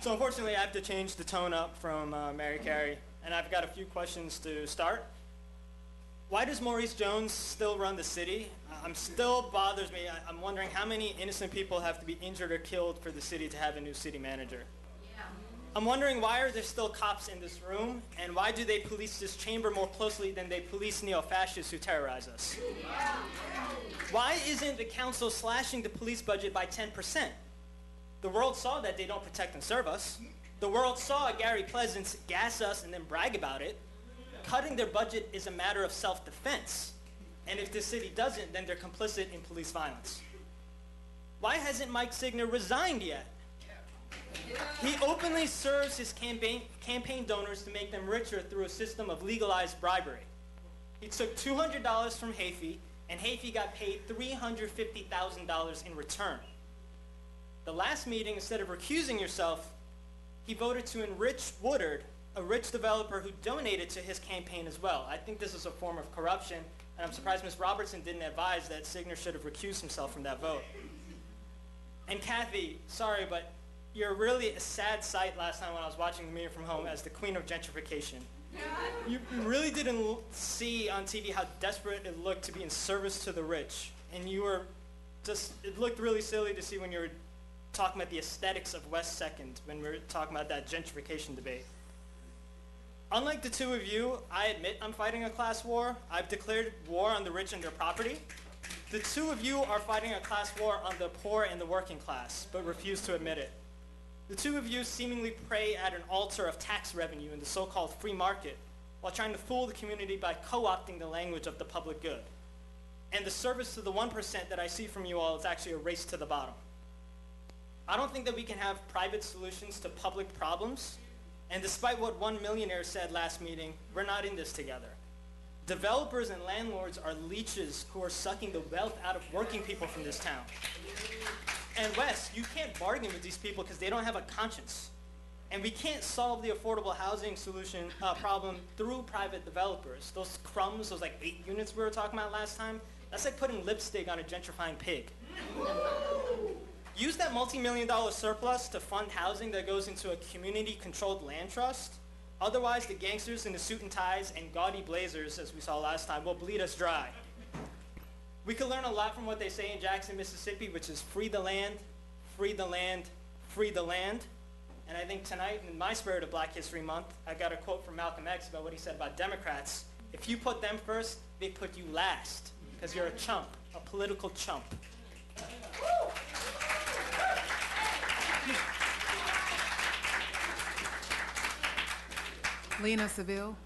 So unfortunately, I have to change the tone up from Mary Carey, and I've got a few questions to start. Why does Maurice Jones still run the city? Still bothers me. I'm wondering how many innocent people have to be injured or killed for the city to have a new city manager. I'm wondering, why are there still cops in this room, and why do they police this chamber more closely than they police neo-fascists who terrorize us? Why isn't the council slashing the police budget by 10%? The world saw that they don't protect and serve us. The world saw Gary Pleasance gas us and then brag about it. Cutting their budget is a matter of self-defense. And if the city doesn't, then they're complicit in police violence. Why hasn't Mike Signer resigned yet? He openly serves his campaign donors to make them richer through a system of legalized bribery. He took $200 from Hafey, and Hafey got paid $350,000 in return. The last meeting, instead of recusing yourself, he voted to enrich Woodard, a rich developer who donated to his campaign as well. I think this is a form of corruption, and I'm surprised Ms. Robertson didn't advise that Signer should have recused himself from that vote. And Kathy, sorry, but you're really a sad sight last time when I was watching the meeting from home as the queen of gentrification. You really didn't see on TV how desperate it looked to be in service to the rich. And you were just, it looked really silly to see when you were talking about the aesthetics of West 2nd, when we were talking about that gentrification debate. Unlike the two of you, I admit I'm fighting a class war. I've declared war on the rich and their property. The two of you are fighting a class war on the poor and the working class, but refuse to admit it. The two of you seemingly pray at an altar of tax revenue in the so-called free market, while trying to fool the community by co-opting the language of the public good. And the service to the 1% that I see from you all is actually a race to the bottom. I don't think that we can have private solutions to public problems, and despite what one millionaire said last meeting, we're not in this together. Developers and landlords are leeches who are sucking the wealth out of working people from this town. And Wes, you can't bargain with these people because they don't have a conscience. And we can't solve the affordable housing solution problem through private developers. Those crumbs, those like 8 units we were talking about last time, that's like putting lipstick on a gentrifying pig. Use that multi-million-dollar surplus to fund housing that goes into a community-controlled land trust. Otherwise, the gangsters in the suit and ties and gaudy blazers, as we saw last time, will bleed us dry. We could learn a lot from what they say in Jackson, Mississippi, which is free the land, free the land, free the land. And I think tonight, in my spirit of Black History Month, I got a quote from Malcolm X about what he said about Democrats. If you put them first, they put you last, because you're a chump, a political chump. Lena Seville.